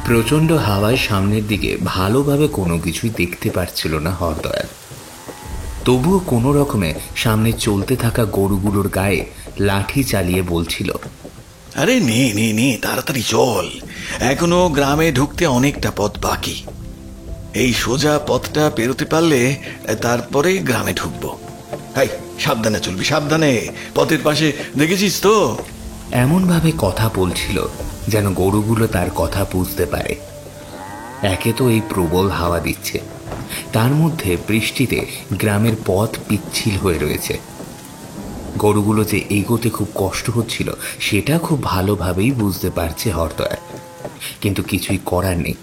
প্রচণ্ড হাওয়ায় সামনের দিকে ভালোভাবে কোনো কিছুই দেখতে পারছিল না হরদয়াল। তবুও কোনো রকমে সামনে চলতে থাকা গরুগুলোর গায়ে লাঠি চালিয়ে বলছিল, আরে নে নে নে, তাড়াতাড়ি চল, এখনো গ্রামে ঢুকতে অনেকটা পথ বাকি। এই সোজা পথটা পেরোতে পারলে তারপরে গ্রামে ঢুকবো। হাই, সাবধানে চলবি, সাবধানে, পথের পাশে দেখেছিস তো? এমনভাবে কথা বলছিল যেন গরুগুলো তার কথা বুঝতে পারে। একে তো এই প্রবল হাওয়া দিচ্ছে, তার মধ্যে বৃষ্টিতে গ্রামের পথ পিচ্ছিল হয়ে রয়েছে। গরুগুলো যে এগোতে খুব কষ্ট হচ্ছিল সেটা খুব ভালোভাবেই বুঝতে পারছে হরদয়াল, কিন্তু কিছুই করার নেই।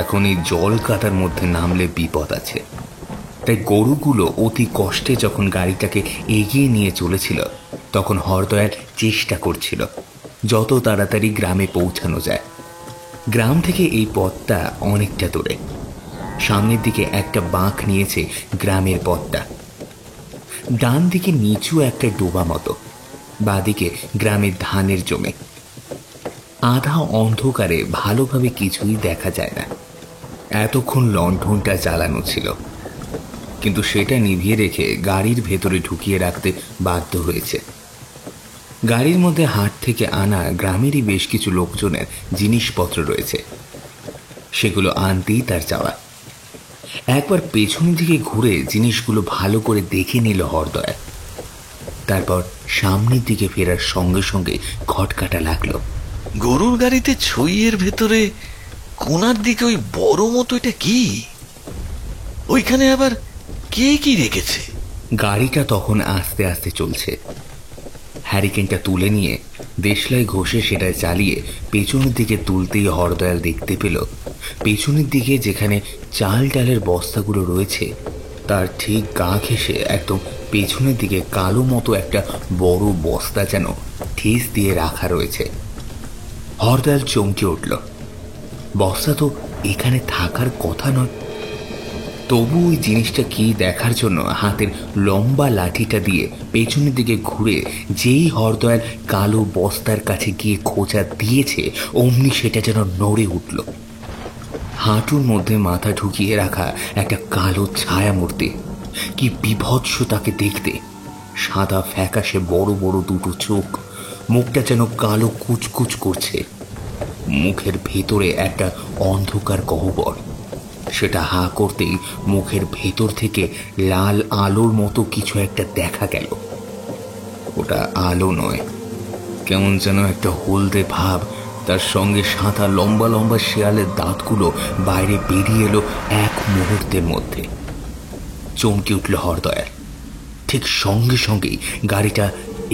এখন এই জল কাদার মধ্যে নামলে বিপদ আছে। তাই গরুগুলো অতি কষ্টে যখন গাড়িটাকে এগিয়ে নিয়ে চলেছিল, তখন হরদয়াল চেষ্টা করছিল যত তাড়াতাড়ি গ্রামে পৌঁছানো যায়। গ্রাম থেকে এই পথটা অনেকটা দূরে। সামনের দিকে একটা বাঁক নিয়েছে গ্রামের পথটা। ডান দিকে নিচু একটা ডোবা মতো, বাঁদিকে গ্রামের ধানের জমি। আধা অন্ধকারে ভালোভাবে কিছুই দেখা যায় না। এতক্ষণ লণ্ঠনটা জ্বালানো ছিল, কিন্তু সেটা নিভিয়ে রেখে গাড়ির ভেতরে ঢুকিয়ে রাখতে বাধ্য হয়েছে। গাড়ির মধ্যে হাট থেকে আনা গ্রামেরই বেশ কিছু লোকজনের জিনিসপত্র রয়েছে, সেগুলো আনতেই তার যাওয়া। একবার পেছনের দিকে ঘুরে জিনিসগুলো ভালো করে দেখে নিল হরদয়াল। তারপর সামনের দিকে ফেরার সঙ্গে সঙ্গে খটকাটা লাগলো। গরুর গাড়িতে ছইয়ের ভেতরে কোনার দিকে ওই বড় মতো এটা কি? ওইখানে আবার কে কি রেখেছে? গাড়িটা তখন আস্তে আস্তে চলছে। হ্যারিকেনটা তুলে নিয়ে দেশলাই ঘষে সেটা চালিয়ে পেছনের দিকে তুলতেই হরদয়াল দেখতে পেল পেছনের দিকে যেখানে চাল ডালের বস্তাগুলো রয়েছে, তার ঠিক গা ঘেঁষে একদম পেছনের দিকে কালো মতো একটা বড় বস্তা যেন ঠেস দিয়ে রাখা রয়েছে। হরদয়াল চমকে উঠল। বস্তা তো এখানে থাকার কথা নয়। তবু ওই জিনিসটা কি দেখার জন্য হাতের লম্বা লাঠিটা দিয়ে পেছনের দিকে ঘুরে যেই হরদয়াল কালো বস্তার কাছে গিয়ে খোঁচা দিয়েছে, অমনি সেটা যেন নড়ে উঠল। হাঁটুর মধ্যে মাথা ঢুকিয়ে রাখা একটা কালো ছায়ামূর্তি। কি বিভৎস তাকে দেখতে! সাদা ফ্যাকাশে বড় বড় দুটো চোখ, মুখটা যেন কালো কুচকুচ করছে। মুখের ভেতরে একটা অন্ধকার গহ্বর। সেটা হা করতেই মুখের ভেতর থেকে লাল আলোর মতো কিছু একটা দেখা গেল। ওটা আলো নয়, কেমন যেন একটা হলদে ভাব। তার সঙ্গে সাদা লম্বা লম্বা শেয়ালের দাঁতগুলো বাইরে বেরিয়ে এলো এক মুহূর্তের মধ্যে। চমকে উঠল হরদয়াল। ঠিক সঙ্গে সঙ্গেই গাড়িটা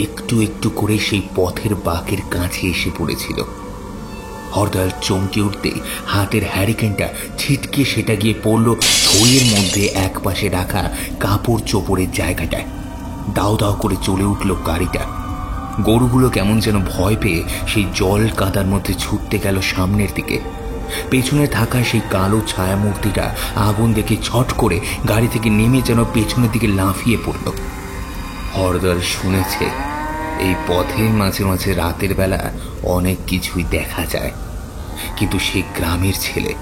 একটু একটু করে সেই পথের বাঁকের কাছে এসে পড়েছিল। হরদয়াল চমকে উঠতেই হাতের হ্যারিকেনটা ছিটকে সেটা গিয়ে পড়ল ছইয়ের মধ্যে এক পাশে রাখা কাপড় চোপড়ের জায়গাটায়। দাও দাও করে চলে উঠল গাড়িটা। গরুগুলো কেমন যেন ভয় পেয়ে সেই জল কাদার মধ্যে ছুটতে গেল সামনের দিকে। পেছনে থাকা সেই কালো ছায়ামূর্তিটা আগুন দেখে ছট করে গাড়ি থেকে নেমে যেন পেছনের দিকে লাফিয়ে পড়ল। হরদয়াল শুনেছে এই পথের মাঝে মাঝে রাতের বেলা অনেক কিছুই দেখা যায়, কিন্তু সে গ্রামের ছেলে,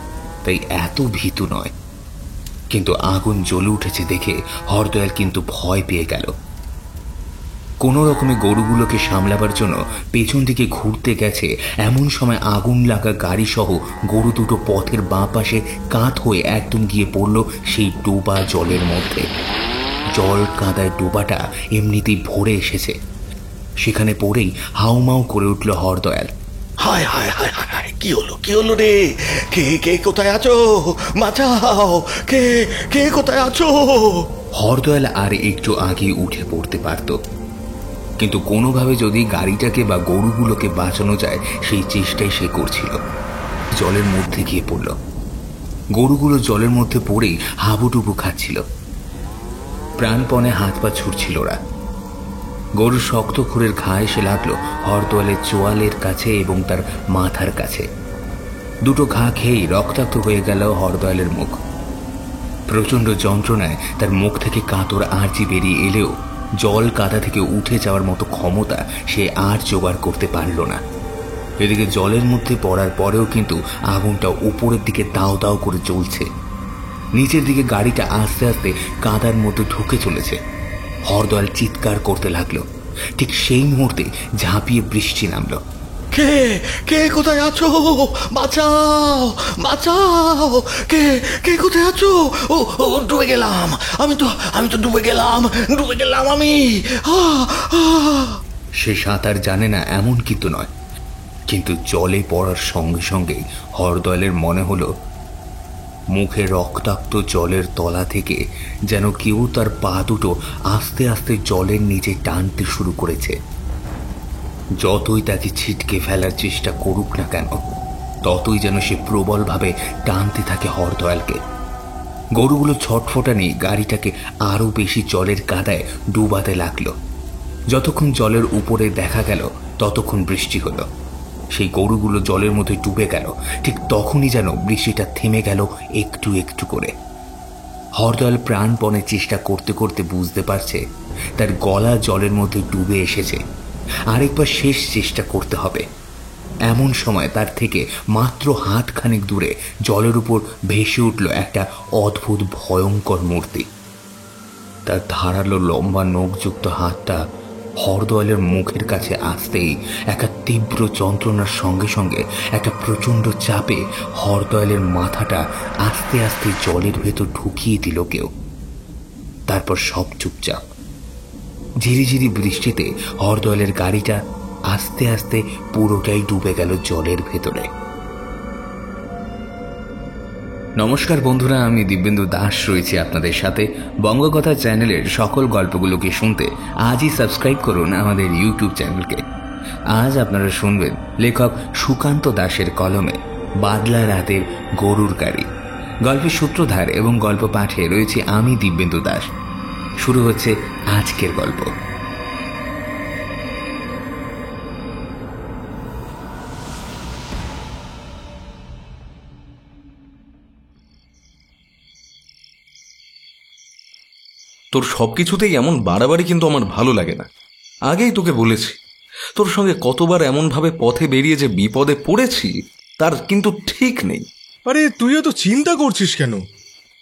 তাই এত ভীতু নয়। কিন্তু আগুন জ্বলে উঠেছে দেখে হরদয়াল কিন্তু ভয় পেয়ে গেল। কোনো রকমে গরুগুলোকে সামলাবার জন্য পেছন দিকে ঘুরতে গেছে, এমন সময় আগুন লাগা গাড়ি সহ গরু দুটো পথের বাঁ পাশে কাত হয়ে একদম গিয়ে পড়ল সেই ডোবা জলের মধ্যে। জল কাদায় ডোবাটা এমনিতেই ভরে এসেছে। সেখানে পড়েই হাউমাউ করে উঠল হরদয়াল। হায় হায় হায় হায়, কি হলো, কি হলো রে? কে কে কোথায় আছো? বাঁচাও! কে কে কোথায় আছো? হরদয়াল আর একটু আগে উঠে পড়তে পারত, কিন্তু কোনোভাবে যদি গাড়িটাকে বা গরুগুলোকে বাঁচানো যায় সেই চেষ্টাই সে করছিল। জলের মধ্যে গিয়ে পড়ল। গরুগুলো জলের মধ্যে পড়েই হাবুডুবু খাচ্ছিল। প্রাণপণে হাত পা ছুটছিল ওরা। গরুর শক্ত খুরের ঘা এসে লাগলো হরদয়ালের চোয়ালের কাছে এবং তার মাথার কাছে। দুটো ঘা খেয়েই রক্তাক্ত হয়ে গেল হরদয়ালের মুখ। প্রচণ্ড যন্ত্রণায় তার মুখ থেকে কাতর আর্জি বেরিয়ে এলেও জল কাদা থেকে উঠে যাওয়ার মতো ক্ষমতা সে আর জোগাড় করতে পারল না। এদিকে জলের মধ্যে পড়ার পরেও কিন্তু আগুনটা উপরের দিকে দাও দাও করে জ্বলছে। নিচের দিকে গাড়িটা আস্তে আস্তে কাদার মধ্যে ঢুকে চলেছে। হরদয়াল চিৎকার করতে লাগলো। ঠিক সেই মুহূর্তে ঝাঁপিয়ে বৃষ্টি নামলো। কে কে কোথায় আছো? বাঁচাও, বাঁচাও! কে কে কোথায় আছো? ও ও, ডুবে গেলাম আমি তো ডুবে গেলাম আমি। সে সাঁতার জানে না এমন কিন্তু নয়, কিন্তু জলে পড়ার সঙ্গে সঙ্গে হরদয়ালের মনে হলো মুখে রক্তাক্ত জলের তলা থেকে যেন কেউ তার পা দুটো আস্তে আস্তে জলের নিচে টানতে শুরু করেছে। যতই তাকে ছিটকে ফেলার চেষ্টা করুক না কেন, ততই যেন সে প্রবলভাবে টানতে থাকে হরদয়ালকে। গরুগুলো ছটফটানি গাড়িটাকে আরো বেশি জলের কাদায় ডুবাতে লাগলো। যতক্ষণ জলের উপরে দেখা গেল ততক্ষণ বৃষ্টি হলো। সেই গরুগুলো জলের মধ্যে ডুবে গেল। ঠিক তখনই যেন বৃষ্টিটা থেমে গেল একটু একটু করে। হরদয়াল প্রাণপণে চেষ্টা করতে করতে বুঝতে পারছে তার গলা জলের মধ্যে ডুবে এসেছে। আরেকবার শেষ চেষ্টা করতে হবে। এমন সময় তার থেকে মাত্র হাতখানেক দূরে জলের উপর ভেসে উঠল একটা অদ্ভুত ভয়ঙ্কর মূর্তি। তার ধারালো লম্বা নখযুক্ত হাতটা হরদয়ালের মুখের কাছে আসতেই একটা তীব্র যন্ত্রণার সঙ্গে সঙ্গে একটা প্রচণ্ড চাপে হরদয়ালের মাথাটা আস্তে আস্তে জলের ভেতর ঢুকিয়ে দিল কেউ। তারপর সব চুপচাপ। ঝিরিঝিরি বৃষ্টিতে হরদয়ালের গাড়িটা আস্তে আস্তে পুরোটাই ডুবে গেল জলের ভেতরে। নমস্কার বন্ধুরা, আমি দিব্যেন্দু দাস রয়েছি আপনাদের সাথে। বঙ্গকথা চ্যানেলের সকল গল্পগুলোকে শুনতে আজই সাবস্ক্রাইব করুন আমাদের ইউটিউব চ্যানেলকে। আজ আপনারা শুনবেন লেখক সুকান্ত দাসের কলমে বাদলা রাতের গরুর গাড়ি। গল্পের সূত্রধার এবং গল্প পাঠে রয়েছে আমি দিব্যেন্দু দাস। শুরু হচ্ছে আজকের গল্প। তোর সব কিছুতেই এমন বাড়াবাড়ি কিন্তু আমার ভালো লাগে না। আগেই তোকে বলেছি, তোর সঙ্গে কতবার এমনভাবে পথে বেরিয়ে যে বিপদে পড়েছি তার কিন্তু ঠিক নেই। আরে তুইও তো চিন্তা করছিস কেন?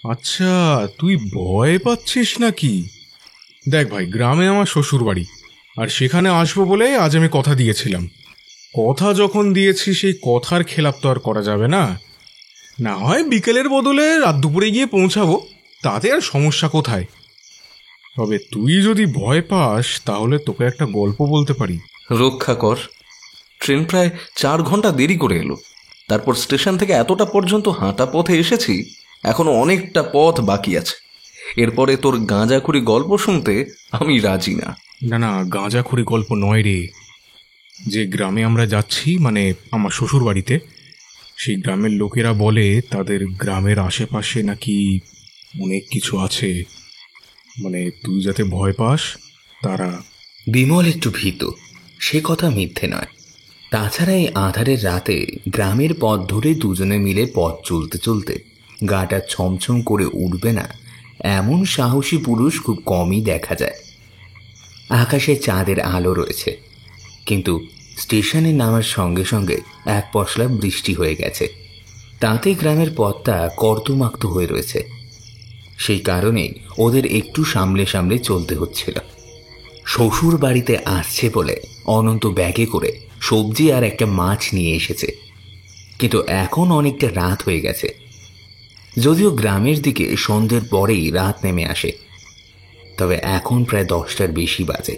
আচ্ছা, তুই ভয় পাচ্ছিস নাকি? দেখ ভাই, গ্রামে আমার শ্বশুর বাড়ি, আর সেখানে আসবো বলে আজ আমি কথা দিয়েছিলাম। কথা যখন দিয়েছি সেই কথার খেলাপ তো আর করা যাবে না। না হয় বিকেলের বদলে রাত দুপুরে গিয়ে পৌঁছাবো, তাতে আর সমস্যা কোথায়? তবে তুই যদি ভয় পাস তাহলে তোকে একটা গল্প বলতে পারি। রক্ষা কর। ট্রেন প্রায় 4 ঘন্টা দেরি করে এলো। তারপর স্টেশন থেকে এতটা পর্যন্ত হাঁটা পথে এসেছি, এখনো অনেকটা পথ বাকি আছে। এরপরে তোর গাঁজাখুরি গল্প শুনতে আমি রাজি না। না না, গাঁজাখুরি গল্প নয় রে। যে গ্রামে আমরা যাচ্ছি, মানে আমার শ্বশুর বাড়িতে, সেই গ্রামের লোকেরা বলে তাদের গ্রামের আশেপাশে নাকি অনেক কিছু আছে। মানে তুই যাতে ভয় পাস তারা। বিমল একটু ভীত, সে কথা মিথ্যে নয়। তাছাড়া এই আঁধারের রাতে গ্রামের পথ ধরে দুজনে মিলে পথ চলতে চলতে গাটা ছমছম করে উঠবে না এমন সাহসী পুরুষ খুব কমই দেখা যায়। আকাশে চাঁদের আলো রয়েছে, কিন্তু স্টেশনে নামার সঙ্গে সঙ্গে এক পশলা বৃষ্টি হয়ে গেছে। তাতে গ্রামের পথটা কর্দমাক্ত হয়ে রয়েছে। সেই কারণেই ওদের একটু সামলে সামলে চলতে হচ্ছিল। শ্বশুর বাড়িতে আসছে বলে অনন্ত ব্যাগে করে সবজি আর একটা মাছ নিয়ে এসেছে, কিন্তু এখন অনেকটা রাত হয়ে গেছে। যদিও গ্রামের দিকে সন্ধ্যের পরেই রাত নেমে আসে, তবে এখন প্রায় 10টার বেশি বাজে।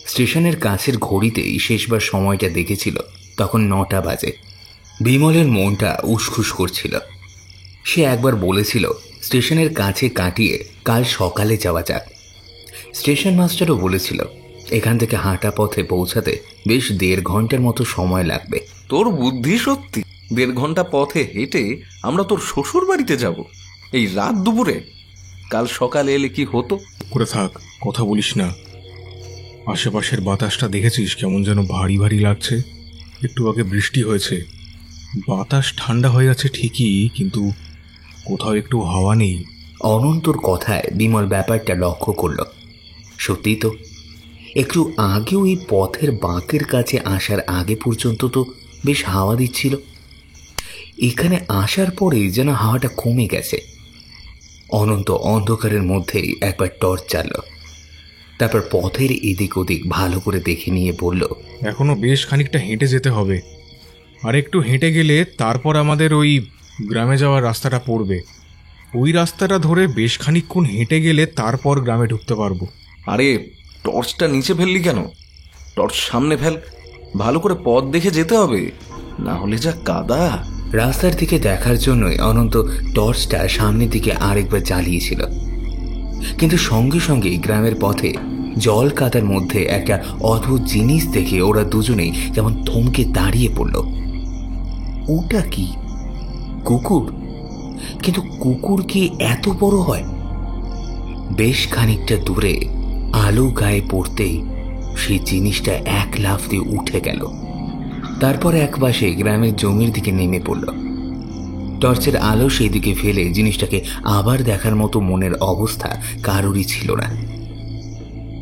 স্টেশনের কাছের ঘড়িতেই শেষবার সময়টা দেখেছিল তখন 9টা বাজে। বিমলের মনটা উসখুস করছিল। সে একবার বলেছিল স্টেশনের কাছে কাটিয়ে কাল সকালে যাওয়া যাক। স্টেশন মাস্টারও বলেছিল এখান থেকে হাঁটা পথে পৌঁছাতে বেশ 1.5 ঘন্টার মতো সময় লাগবে। তোর বুদ্ধি সত্যি! 1.5 ঘন্টা পথে হেঁটে আমরা তোর শ্বশুর বাড়িতে যাব এই রাত দুপুরে? কাল সকালে এলে কি হতো? করে থাক, কথা বলিস না। আশেপাশের বাতাসটা দেখেছিস কেমন যেন ভারী ভারী লাগছে? একটু আগে বৃষ্টি হয়েছে, বাতাস ঠান্ডা হয়ে আছে ঠিকই, কিন্তু কোথাও একটু হাওয়া নেই। অনন্তর কথায় বিমল ব্যাপারটা লক্ষ্য করল। সত্যি তো, একটু আগে ওই পথের বাঁকের কাছে আসার আগে পর্যন্ত তো বেশ হাওয়া দিচ্ছিল। এখানে আসার পরেই যেন হাওয়াটা কমে গেছে। অনন্ত অন্ধকারের মধ্যেই একবার টর্চ জ্বালল, তারপর পথের এদিক ওদিক ভালো করে দেখে নিয়ে বলল, এখনো বেশ খানিকটা হেঁটে যেতে হবে। আর একটু হেঁটে গেলে তারপর আমাদের ওই গ্রামে যাওয়ার রাস্তাটা পড়বে। ওই রাস্তাটা ধরে বেশ খানিকক্ষণ হেঁটে গেলে তারপর গ্রামে ঢুকতে পারবো। আরে টর্চটা নিচে ফেললি কেন? টর্চ সামনে ফেল, ভালো করে পথ দেখে যেতে হবে, না হলে যা কাদা। রাস্তার দিকে দেখার জন্যই অনন্ত টর্চটা সামনের দিকে আরেকবার জ্বালিয়েছিল, কিন্তু সঙ্গে সঙ্গে গ্রামের পথে জল কাদার মধ্যে একটা অদ্ভুত জিনিস দেখে ওরা দুজনেই যেমন থমকে দাঁড়িয়ে পড়ল। ওটা কি? কুকুর? কিন্তু কুকুর কি এত বড় হয়? বেশ খানিকটা দূরে আলো গায়ে পড়তেই সেই জিনিসটা এক লাফ দিয়ে উঠে গেল, তারপর একপাশে গ্রামের জমির দিকে নেমে পড়ল। টর্চের আলো সেই দিকে ফেলে জিনিসটাকে আবার দেখার মতো মনের অবস্থা কারোরই ছিল না।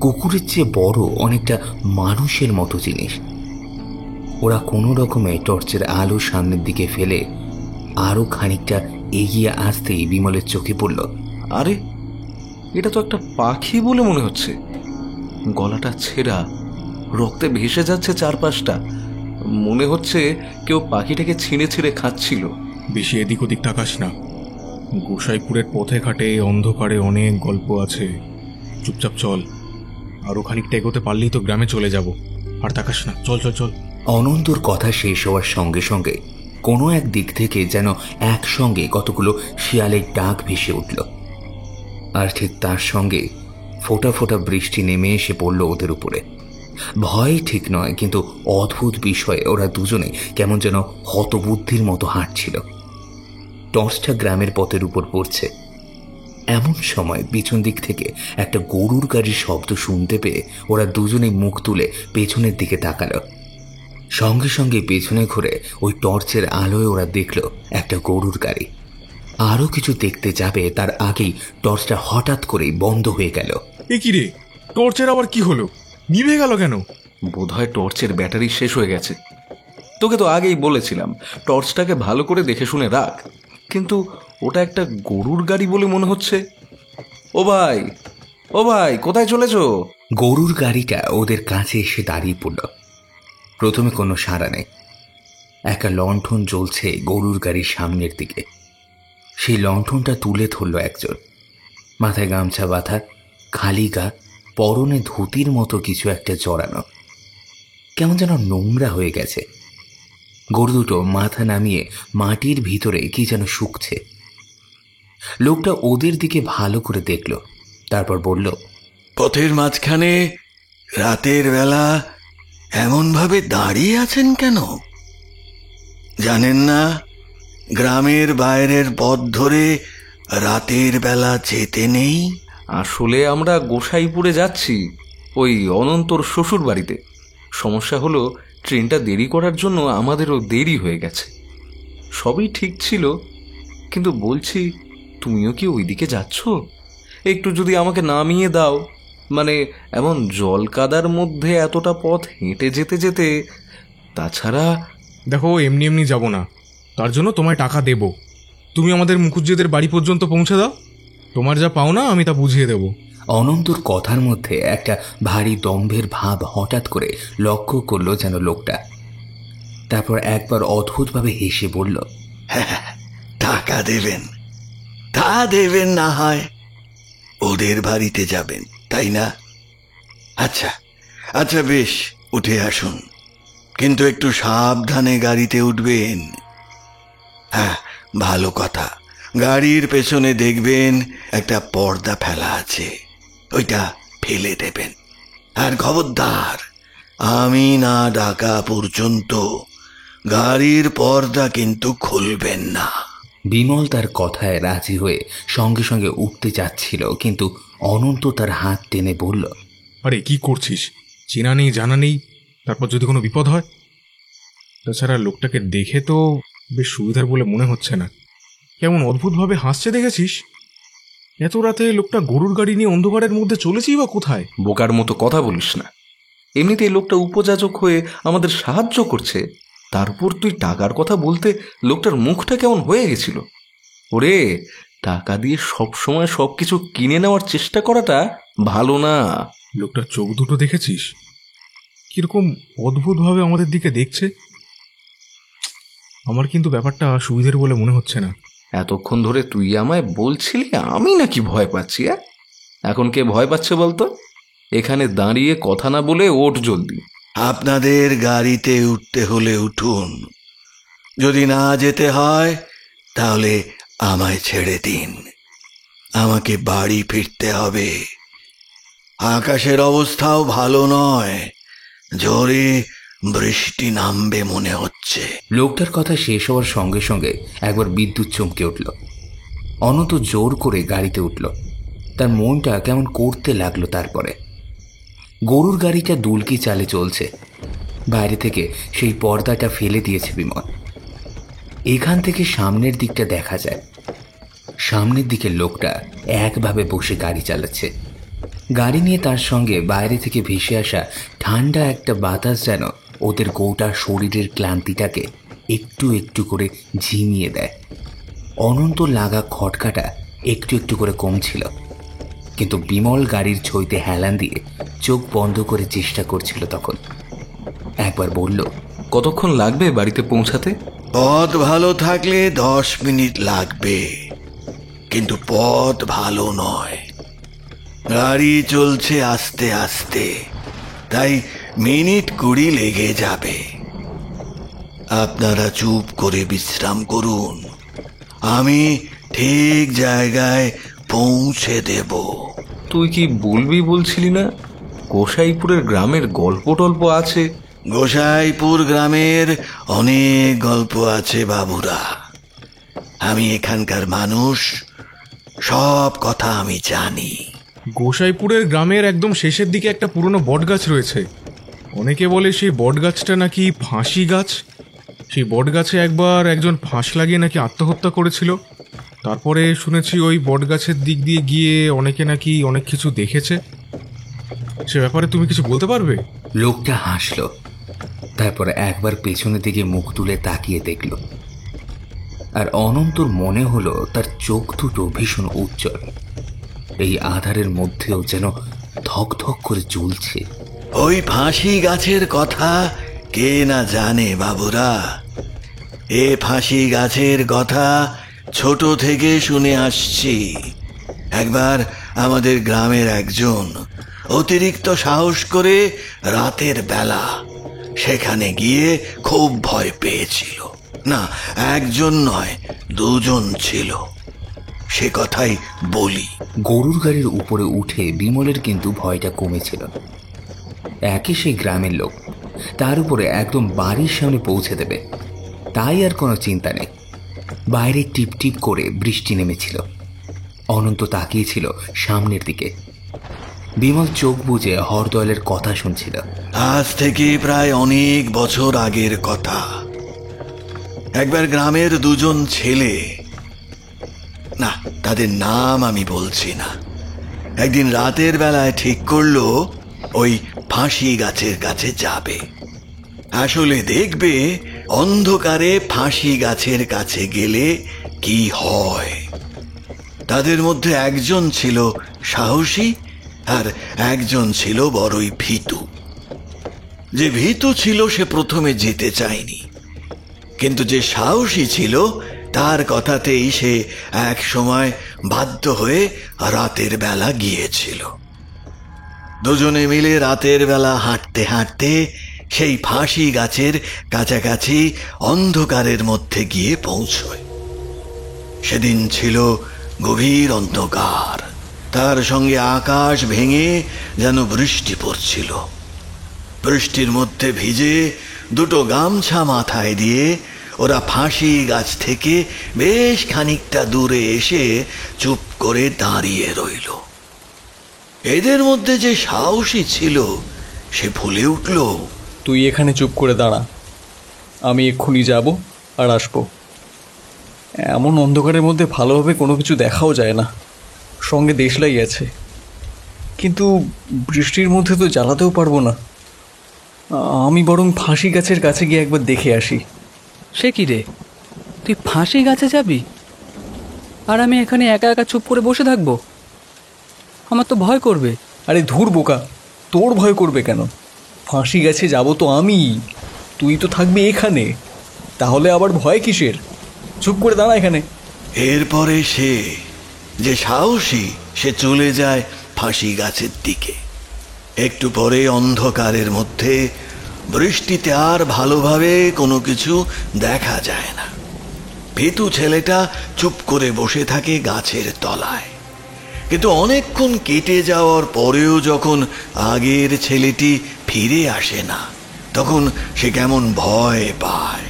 কুকুরের চেয়ে বড়, অনেকটা মানুষের মতো জিনিস। ওরা কোনো রকমে টর্চের আলো সামনের দিকে ফেলে আরো খানিকটা এগিয়ে আসতেই বিমলের চোখে পড়ল, আরে এটা তো একটা পাখি বলে মনে হচ্ছে। গলাটা ছেঁড়া, রক্তে ভেসে যাচ্ছে চারপাশটা। মনে হচ্ছে কেউ পাখিটাকে ছিঁড়ে ছিঁড়ে খাচ্ছিল। বেশি এদিক ওদিক তাকাস না। গোসাইপুরের পথে ঘাটে অন্ধকারে অনেক গল্প আছে। চুপচাপ চল, আরো খানিকটা এগোতে পারলেই তো গ্রামে চলে যাব। আর তাকাস না, চল চল চল। অনন্তর কথা শেষ হওয়ার সঙ্গে সঙ্গে কোনো এক দিক থেকে যেন একসঙ্গে কতগুলো শিয়ালের ডাক ভেসে উঠল, আর ঠিক তার সঙ্গে ফোঁটা ফোঁটা বৃষ্টি নেমে এসে পড়ল ওদের উপরে। ভয় ঠিক নয়, কিন্তু অদ্ভুত বিষয়ে ওরা দুজনে কেমন যেন হতবুদ্ধির মতো হাঁটছিল। টর্চটা গ্রামের পথের উপর পড়ছে, এমন সময় পিছন দিক থেকে একটা গরুর গাড়ির শব্দ শুনতে পেয়ে ওরা দুজনেই মুখ তুলে পেছনের দিকে তাকালো। সঙ্গে সঙ্গে পেছনে ঘুরে ওই টর্চের আলোয় ওরা দেখল একটা গরুর গাড়ি। আরো কিছু দেখতে যাবে তার আগেই টর্চটা হঠাৎ করেই বন্ধ হয়ে গেল। এ কি রে, টর্চের আবার কি হলো? নিভে গেল কেন? বোধহয় টর্চের ব্যাটারি শেষ হয়ে গেছে। তোকে তো আগেই বলেছিলাম টর্চটাকে ভালো করে দেখে শুনে রাখ, কিন্তু ওটা একটা গরুর গাড়ি বলে মনে হচ্ছে। ও ভাই, ও ভাই, কোথায় চলেছ? গরুর গাড়িটা ওদের কাছে এসে দাঁড়িয়ে পড়ল। প্রথমে কোনো সাড়া নেই। একটা লণ্ঠন জ্বলছে গরুর গাড়ির সামনের দিকে। সেই লণ্ঠনটা তুলে ধরল একজন, মাথায় গামছা বাঁধা, খালি গা, পরনে ধুতির মতো কিছু একটা জড়ানো, কেমন যেন নোংরা হয়ে গেছে। গরু দুটো মাথা নামিয়ে মাটির ভিতরে কি যেন শুকছে। লোকটা ওদের দিকে ভালো করে দেখল, তারপর বলল, পথের মাঝখানে রাতের বেলা এমনভাবে দাঁড়িয়ে আছেন কেন? জানেন না গ্রামের বাইরের পথ ধরে রাতের বেলা যেতে নেই? আসলে আমরা গোসাইপুরে যাচ্ছি, ওই অনন্তর শ্বশুর বাড়িতে। সমস্যা হলো ট্রেনটা দেরি করার জন্য আমাদেরও দেরি হয়ে গেছে। সবই ঠিক ছিল, কিন্তু বলছি তুমিও কি ওইদিকে যাচ্ছ? একটু যদি আমাকে নামিয়ে দাও, মানে এমন জল কাদার মধ্যে এতটা পথ হেঁটে যেতে যেতে। তাছাড়া দেখো, এমনি এমনি যাব না, তার জন্য তোমায় টাকা দেব। তুমি আমাদের মুখুজ্জেদের বাড়ি পর্যন্ত পৌঁছে দাও, তোমার যা পাও না আমি তা বুঝিয়ে দেব। অনন্তর কথার মধ্যে একটা ভারী দম্ভের ভাব হঠাৎ করে লক্ষ্য করল যেন লোকটা। তারপর একবার অদ্ভুতভাবে হেসে বলল, টাকা দেবেন? তা দেবেন না হয়, ওদের বাড়িতে যাবেন তাই না? আচ্ছা আচ্ছা, বেশ, উঠে আসুন, কিন্তু একটু সাবধানে গাড়িতে উঠবেন। হ্যাঁ, ভালো কথা, গাড়ির পেছনে দেখবেন একটা পর্দা ফেলা আছে, ওইটা ফেলে দেবেন। আর খবরদার, আমি না ডাকা পর্যন্ত গাড়ির পর্দা কিন্তু খুলবেন না। বিমল তার কথায় রাজি হয়ে সঙ্গে সঙ্গে উঠতে যাচ্ছিল, কিন্তু অনন্ত তার হাত টেনে বলল, আরে কি করছিস? চেনা নেই জানা নেই, তারপর যদি কোনো বিপদ হয়। তাছাড়া লোকটাকে দেখে তো বেশ সুবিধার বলে মনে হচ্ছে না। কেমন অদ্ভুতভাবে হাসছে দেখেছিস? এত রাতে লোকটা গরুর গাড়ি নিয়ে অন্ধকারের মধ্যে চলেছেই বা কোথায়? বোকার মতো কথা বলিস না। এমনিতে এই লোকটা উপযাচক হয়ে আমাদের সাহায্য করছে, তারপর তুই টাকার কথা বলতে লোকটার মুখটা কেমন হয়ে গেছিল। ওরে, টাকা দিয়ে সবসময় সবকিছু কিনে নেওয়ার চেষ্টা করাটা ভালো না। লোকটার চোখ দুটো দেখেছিস? কিরকম অদ্ভুতভাবে আমাদের দিকে দেখছে। আমার কিন্তু ব্যাপারটা সুবিধের বলে মনে হচ্ছে না। এতক্ষণ ধরে তুই আমায় বলছিলি আমি নাকি ভয় পাচ্ছি? এখন কে ভয় পাচ্ছে বলতো? এখানে দাঁড়িয়ে কথা না বলে ওঠ জলদি। আপনাদের গাড়িতে উঠতে হলে উঠুন, যদি না যেতে হয় তাহলে আমায় ছেড়ে দিন। আমাকে বাড়ি ফিরতে হবে। আকাশের অবস্থাও ভালো নয়, জোরে বৃষ্টি নামবে মনে হচ্ছে। লোকটার কথা শেষ হওয়ার সঙ্গে সঙ্গে একবার বিদ্যুৎ চমকে উঠল। অনন্ত জোর করে গাড়িতে উঠল। তার মনটা কেমন করতে লাগলো। তারপরে গরুর গাড়িটা দুলকি চালে চলছে। বাইরে থেকে সেই পর্দাটা ফেলে দিয়েছে বিমল। এখান থেকে সামনের দিকটা দেখা যায়। সামনের দিকে লোকটা একভাবে বসে গাড়ি চালাচ্ছে। গাড়ি নিয়ে তার সঙ্গে বাইরে থেকে ভেসে আসা ঠান্ডা একটা বাতাস যেন ওদের গোটা শরীরের ক্লান্তিটাকে একটু একটু করে ঝিমিয়ে দেয়। অনন্ত লাগা খটকাটা একটু একটু করে কমছিল, কিন্তু বিমল গাড়ির ছইতে হেলান দিয়ে চোখ বন্ধ করে চেষ্টা করছিল। তখন একবার বলল, কতক্ষণ লাগবে বাড়িতে পৌঁছাতে? পথ ভালো থাকলে 10 মিনিট লাগবে, কিন্তু পথ ভালো নয়। গাড়ি চলছে আস্তে আস্তে, তাই মিনিট 20 লেগে যাবে। আপনারা চুপ করে বিশ্রাম করুন, আমি ঠিক জায়গায় পৌঁছে দেব। তুই কি বলবি বলছিলি না? গোসাইপুরের গ্রামের গল্প টল্প আছে। গোসাইপুর গ্রামের অনেক গল্প আছে বাবুরা। আমি এখানকার মানুষ, সব কথা আমি জানি। গোসাইপুরের গ্রামের একদম শেষের দিকে একটা পুরনো বটগাছ রয়েছে। অনেকে বলে সেই বটগাছটা নাকি ফাঁসি গাছ। সেই বটগাছে একবার একজন ফাঁস লাগিয়ে নাকি আত্মহত্যা করেছিল। তারপরে শুনেছি ওই বটগাছের দিক দিয়ে গিয়ে অনেকে নাকি অনেক কিছু দেখেছে। সে ব্যাপারে তুমি কিছু বলতে পারবে? লোকটা হাসল। তারপরে একবার পেছনের দিকে মুখ তুলে তাকিয়ে দেখল। আর অনন্তর মনে হলো তার চোখ দুটো ভীষণ উজ্জ্বল। এই আধারের মধ্যেও যেন ধক ধক করে জ্বলছে। ওই ফাঁসি গাছের কথা কে না জানে বাবুরা। এ ফাঁসি গাছের কথা ছোট থেকে শুনে আসছি। একবার আমাদের গ্রামের একজন অতিরিক্ত সাহস করে রাতের বেলা সেখানে গিয়ে খুব ভয় পেয়েছিল। না, একজন নয়, দুজন ছিল। সে কথাই বলি। গরুর গাড়ির উপরে উঠে বিমলের কিন্তু ভয়টা কমেছিল। একই সেই গ্রামের লোক, তার উপরে একদম বাড়ির সামনে পৌঁছে দেবে, তাই আর কোনো চিন্তা নেই। বাইরে টিপ টিপ করে বৃষ্টি নেমেছিল। অনন্ত তাকিয়েছিল সামনের দিকে। বিমল চোখ বুজে হরদয়ালের কথা শুনছিল। আজ থেকে প্রায় অনেক বছর আগের কথা। একবার গ্রামের দুজন ছেলে, না তাদের নাম আমি বলছি না, একদিন রাতের বেলায় ঠিক করলো ওই ফাঁসি গাছের কাছে যাবে। আসলে দেখবে অন্ধকারে ফাঁসি গাছের কাছে গেলে কি হয়। তাদের মধ্যে একজন ছিল সাহসী আর একজন ছিল বড়ই ভীতু। যে ভীতু ছিল সে প্রথমে যেতে চায়নি, কিন্তু যে সাহসী ছিল তার কথাতেই সে এক সময় বাধ্য হয়ে রাতের বেলা গিয়েছিল। দুজনে মিলে রাতের বেলা হাঁটতে হাঁটতে সেই ফাঁসি গাছের কাছাকাছি অন্ধকারের মধ্যে গিয়ে পৌঁছয়। সেদিন ছিল গভীর অন্ধকার, তার সঙ্গে আকাশ ভেঙে যেন বৃষ্টি পড়ছিল। বৃষ্টির মধ্যে ভিজে দুটো গামছা মাথায় দিয়ে ওরা ফাঁসি গাছ থেকে বেশ খানিকটা দূরে এসে চুপ করে দাঁড়িয়ে রইল। এদের মধ্যে যে সাহসী ছিল সে বলে উঠল, তুই এখানে চুপ করে দাঁড়া, আমি এক্ষুনি যাব আর আসবো। এমন অন্ধকারের মধ্যে ভালোভাবে কোনো কিছু দেখাও যায় না, সঙ্গে দেশলাই আছে, কিন্তু বৃষ্টির মধ্যে তো জ্বালাতেও পারবো না। আমি বরং ফাঁসি গাছের কাছে গিয়ে একবার দেখে আসি। সে কি রে, তুই ফাঁসি গাছে যাবি আর আমি এখানে একা একা চুপ করে বসে থাকবো? আমার তো ভয় করবে। আরে ধুর বোকা, তোর ভয় করবে কেন? ফাঁসি গাছে যাব তো আমি, তুই তো থাকবি এখানে, তাহলে আবার ভয় কিসের? চুপ করে দাঁড়া এখানে। এরপরে সে যে সাহসী, সে চলে যায় ফাঁসি গাছের দিকে। একটু পরে অন্ধকারের মধ্যে, বৃষ্টিতে আর ভালোভাবে কোনো কিছু দেখা যায় না, ভীতু ছেলেটা চুপ করে বসে থাকে গাছের তলায়। কিন্তু অনেকক্ষণ কেটে যাওয়ার পরেও যখন আগের ছেলেটি ফিরে আসে না, তখন সে কেমন ভয় পায়।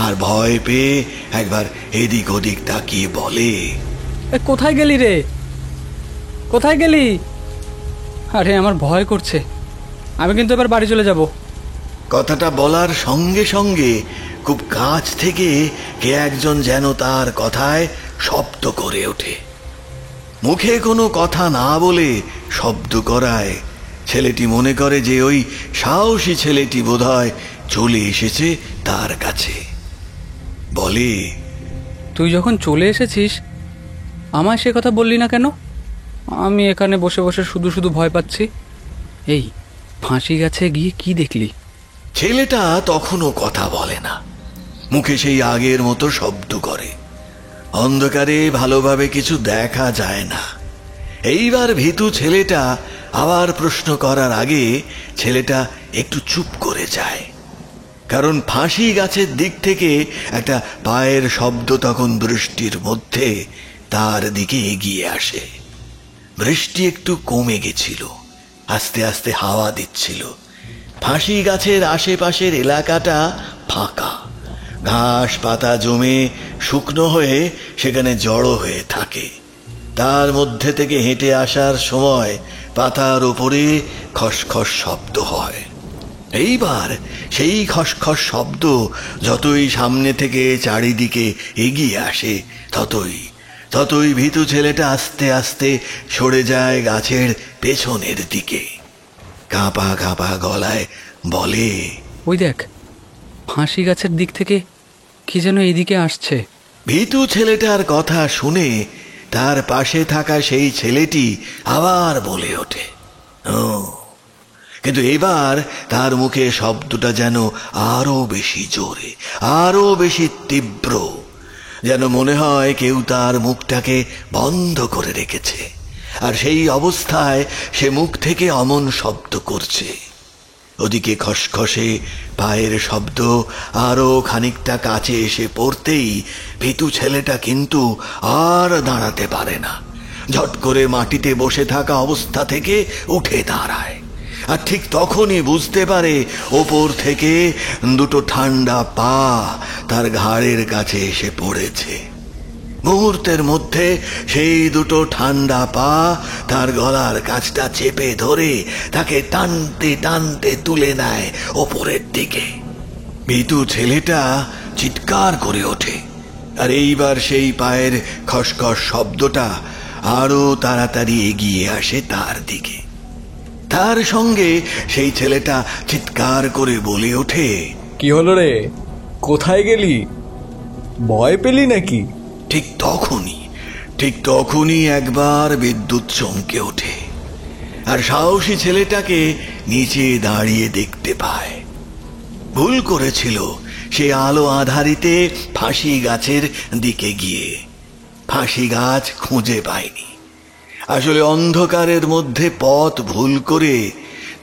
আর ভয় পেয়ে একবার এদিক ওদিক তাকিয়ে বলে, কোথায় গেলি রে, কোথায় গেলি? আরে আমার ভয় করছে, আমি কিন্তু এবার বাড়ি চলে যাব। কথাটা বলার সঙ্গে সঙ্গে খুব কাছ থেকে কে একজন যেন তার কথায় শব্দ করে ওঠে। মুখে কোনো কথা না বলে শব্দ করায় ছেলেটি মনে করে যে ওই সাহসী ছেলেটি বোধহয় চলে এসেছে তার কাছে। বলে, তুই যখন চলে এসেছিস আমায় সে কথা বললি না কেন? আমি এখানে বসে বসে শুধু শুধু ভয় পাচ্ছি। এই ফাঁসি গাছে গিয়ে কি দেখলি? ছেলেটা তখনও কথা বলে না, মুখে সেই আগের মতো শব্দ করে। অন্ধকারে ভালোভাবে কিছু দেখা যায় না। এইবার ভীতু ছেলেটা আবার প্রশ্ন করার আগে ছেলেটা একটু চুপ করে যায়, কারণ ফাঁসি গাছের দিক থেকে একটা পায়ের শব্দ তখন বৃষ্টির মধ্যে তার দিকে এগিয়ে আসে। বৃষ্টি একটু কমে গেছিল, আস্তে আস্তে হাওয়া দিচ্ছিল। ফাঁসি গাছের আশেপাশের এলাকাটা ফাঁকা, ঘাস পাতা জমে শুকনো হয়ে সেখানে জড়ো হয়ে থাকে। তার মধ্যে থেকে হেঁটে আসার সময় পাতার উপরে খসখস শব্দ হয়। এইবার সেই খসখস শব্দ যতই সামনে থেকে চারিদিকে এগিয়ে আসে, ততই ভীতু ছেলেটা আস্তে আস্তে সরে যায় গাছের পেছনের দিকে। কাঁপা কাঁপা গলায় বলে, ওই দেখ, ফাঁসি গাছের দিক থেকে কি যেন এদিকে আসছে। ভীতু ছেলেটার কথা শুনে তার পাশে থাকা সেই ছেলেটি আবার বলে ওঠে, ও, কিন্তু এবার তার মুখে শব্দটা যেন আরো বেশি জোরে, আরো বেশি তীব্র, যেন মনে হয় কেউ তার মুখটাকে বন্ধ করে রেখেছে, আর সেই অবস্থায় সে মুখ থেকে অমন শব্দ করছে। ওদিকে খসখসে পায়ের শব্দ আরো খানিকটা কাছে এসে পড়তেই ভীতু ছেলেটা কিন্তু আর দাঁড়াতে পারে না, ঝট করে মাটিতে বসে থাকা অবস্থা থেকে উঠে দাঁড়ায়। আর ঠিক তখনই বুঝতে পারে ওপর থেকে দুটো ঠান্ডা পা তার ঘাড়ের কাছে এসে পড়েছে। মুহূর্তের মধ্যে সেই দুটো ঠান্ডা পা তার গলার কাছটা চেপে ধরে তাকে টানতে টানতে তুলে নেয় ওপরের দিকে। ভীতু ছেলেটা চিৎকার করে ওঠে, আর এইবার সেই পায়ের খসখস শব্দটা আরো তাড়াতাড়ি এগিয়ে আসে তার দিকে। তার সঙ্গে সেই ছেলেটা চিৎকার করে বলে ওঠে, কি হলো রে, কোথায় গেলি? ভয় পেলি নাকি? ঠিক তখনই একবার বিদ্যুৎ চমকে ওঠে, আর সাহসী ছেলেটাকে নিচে দাঁড়িয়ে দেখতে পায়। ভুল করেছিল সে আলো আধারিতে ফাঁসি গাছের দিকে গিয়ে। ফাঁসি গাছ খুঁজে পায়নি। আসলে অন্ধকারের মধ্যে পথ ভুল করে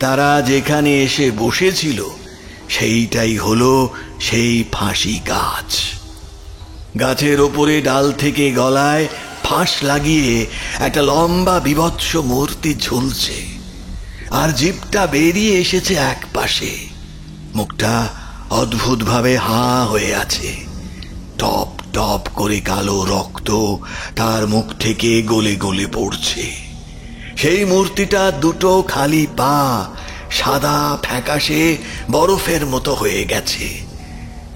তারা যেখানে এসে বসেছিল সেইটাই হলো সেই ফাঁসি গাছ। গাছের ওপরে ডাল থেকে গলায় ফাঁস লাগিয়ে একটা লম্বা বিভৎস মূর্তি ঝুলছে, আর জিভটা বেরিয়ে এসেছে এক পাশে। মুখটা অদ্ভুতভাবে হাঁ হয়ে আছে। টপ টপ করে কালো রক্ত তার মুখ থেকে গলে গলে পড়ছে। সেই মূর্তিটা দুটো খালি পা সাদা ফ্যাকাশে বরফের মতো হয়ে গেছে।